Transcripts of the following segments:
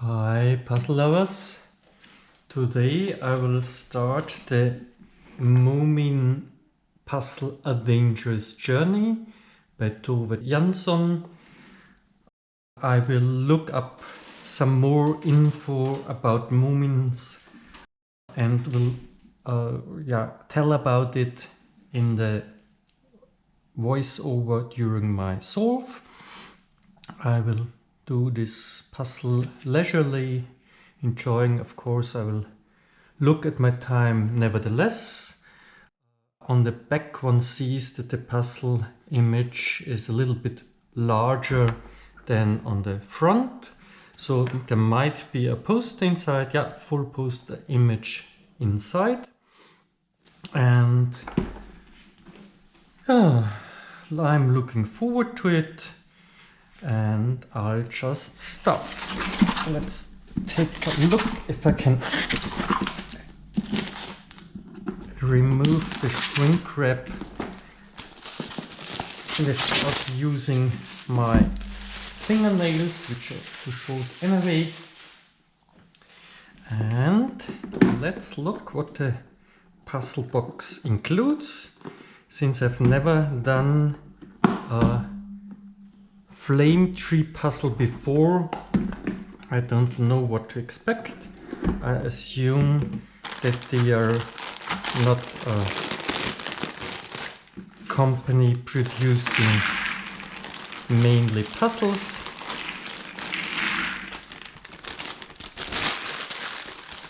Hi puzzle lovers! Today I will start the Moomin puzzle A Dangerous Journey by Tove Jansson. I will look up some more info about Moomins and will tell about it in the voiceover during my solve. I will do this puzzle leisurely, enjoying, of course. I will look at my time nevertheless. On the back one sees that the puzzle image is a little bit larger than on the front. So there might be a poster inside, full poster image inside. And I'm looking forward to it. And I'll just start. Let's take a look if I can remove the shrink wrap without using my fingernails, which are too short anyway. And let's look what the puzzle box includes. Since I've never done a flame tree puzzle before, I don't know what to expect. I assume that they are not a company producing mainly puzzles,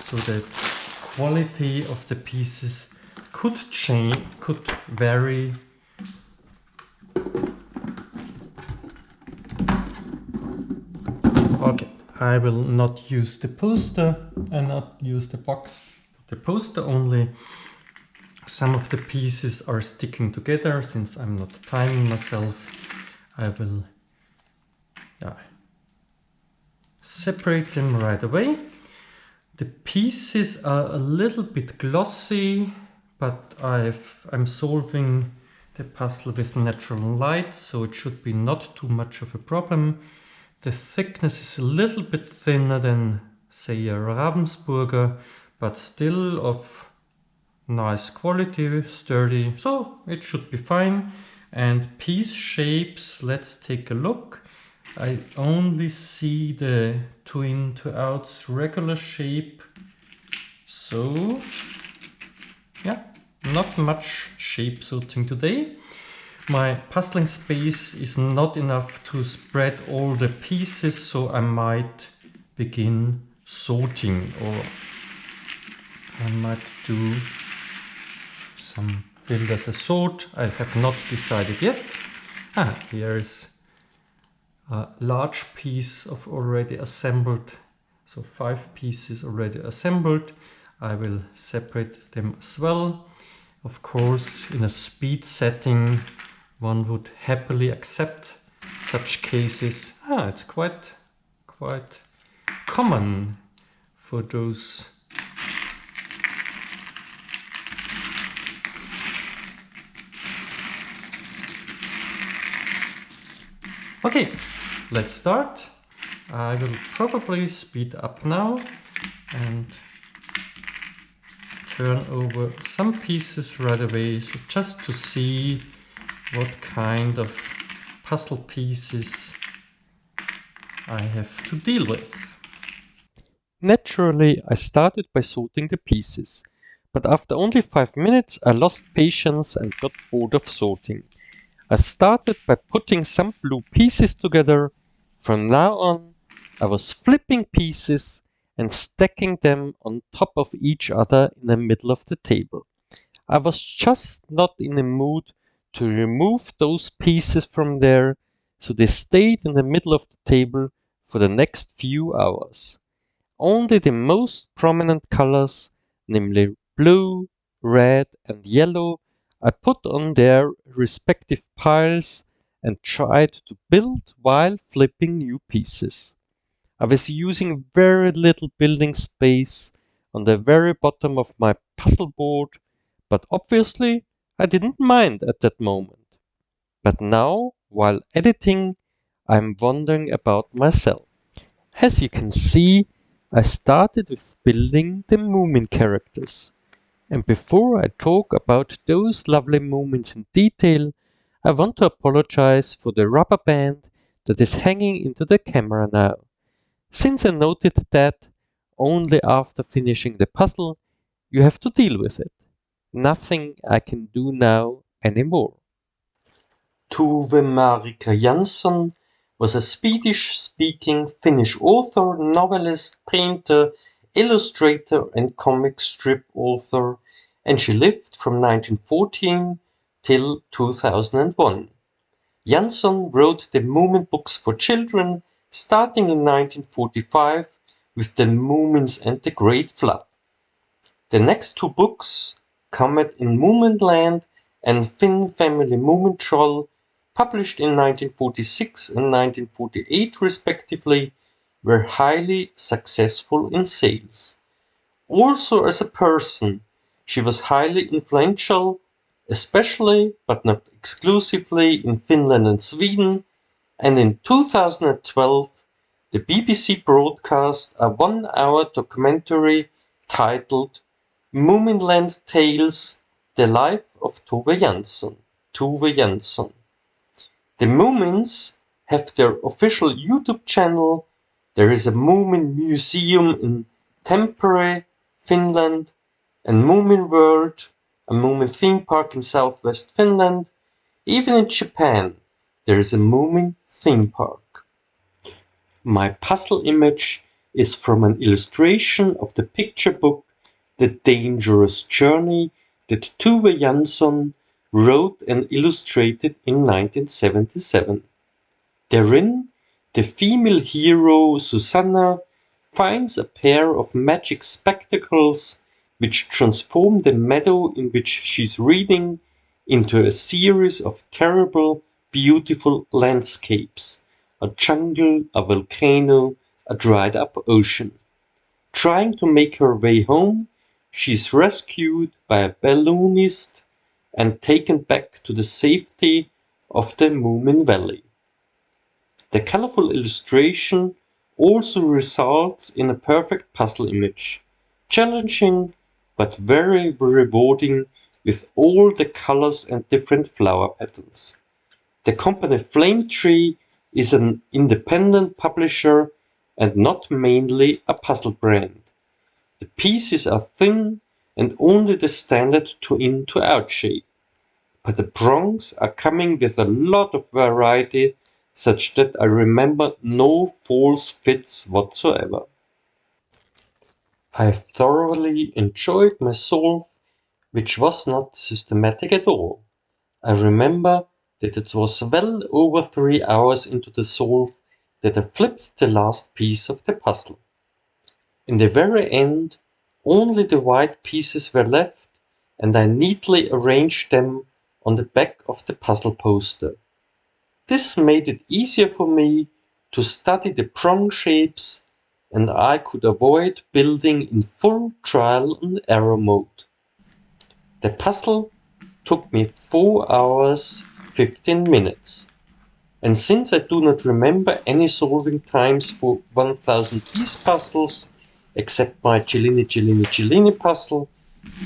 so the quality of the pieces could change, could vary. Okay, I will not use the poster and not use the box, the poster only. Some of the pieces are sticking together. Since I'm not timing myself, I will separate them right away. The pieces are a little bit glossy, but I'm solving the puzzle with natural light, so it should be not too much of a problem. The thickness is a little bit thinner than, say, a Ravensburger, but still of nice quality, sturdy, so it should be fine. And piece shapes, let's take a look. I only see the 2 in 2 outs regular shape, so not much shape sorting today. My puzzling space is not enough to spread all the pieces, so I might begin sorting, or I might do some build as a sort. I have not decided yet. Here is a large piece of already assembled, so 5 pieces already assembled. I will separate them as well. Of course, in a speed setting, one would happily accept such cases. It's quite common for those Okay, let's start. I will probably speed up now and turn over some pieces right away, so just to see what kind of puzzle pieces I have to deal with. Naturally, I started by sorting the pieces, but after only 5 minutes I lost patience and got bored of sorting. I started by putting some blue pieces together. From now on, I was flipping pieces and stacking them on top of each other in the middle of the table. I was just not in the mood to remove those pieces from there, so they stayed in the middle of the table for the next few hours. Only the most prominent colors, namely blue, red and yellow, I put on their respective piles and tried to build while flipping new pieces. I was using very little building space on the very bottom of my puzzle board, but obviously I didn't mind at that moment. But now, while editing, I'm wondering about myself. As you can see, I started with building the Moomin characters. And before I talk about those lovely Moomins in detail, I want to apologize for the rubber band that is hanging into the camera now. Since I noted that only after finishing the puzzle, you have to deal with it. Nothing I can do now anymore. Tove Jansson was a Swedish-speaking Finnish author, novelist, painter, illustrator and comic strip author, and she lived from 1914 till 2001. Jansson wrote the Moomin books for children starting in 1945 with the Moomins and the Great Flood. The next two books, Comet in Moominland and Finn Family Moomin Troll, published in 1946 and 1948 respectively, were highly successful in sales. Also as a person, she was highly influential, especially but not exclusively in Finland and Sweden, and in 2012 the BBC broadcast a 1-hour documentary titled Moominland Tales: The Life of Tove Jansson. The Moomins have their official YouTube channel. There is a Moomin museum in Tampere, Finland, and Moomin World, a Moomin theme park in southwest Finland. Even in Japan, there is a Moomin theme park. My puzzle image is from an illustration of the picture book The Dangerous Journey that Tove Jansson wrote and illustrated in 1977. Therein, the female hero Susanna finds a pair of magic spectacles which transform the meadow in which she's reading into a series of terrible, beautiful landscapes: a jungle, a volcano, a dried up ocean. Trying to make her way home, she is rescued by a balloonist and taken back to the safety of the Moomin Valley. The colorful illustration also results in a perfect puzzle image, challenging but very rewarding with all the colors and different flower patterns. The company Flame Tree is an independent publisher and not mainly a puzzle brand. The pieces are thin and only the standard 2-in to out shape, but the prongs are coming with a lot of variety such that I remember no false fits whatsoever. I thoroughly enjoyed my solve, which was not systematic at all. I remember that it was well over 3 hours into the solve that I flipped the last piece of the puzzle. In the very end, only the white pieces were left, and I neatly arranged them on the back of the puzzle poster. This made it easier for me to study the prong shapes, and I could avoid building in full trial and error mode. The puzzle took me 4 hours 15 minutes, and since I do not remember any solving times for 1000 piece puzzles except my Cellini puzzle,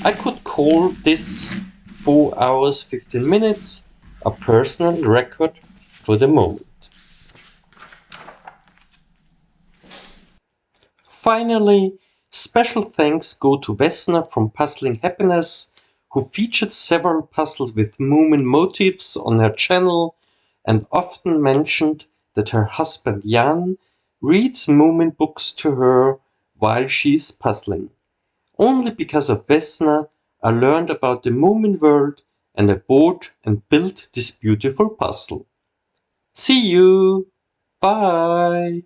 I could call this 4 hours 15 minutes a personal record for the moment. Finally, special thanks go to Vesna from Puzzling Happiness, who featured several puzzles with Moomin motifs on her channel and often mentioned that her husband Jan reads Moomin books to her while she is puzzling. Only because of Vesna I learned about the Moomin world and I bought and built this beautiful puzzle. See you! Bye!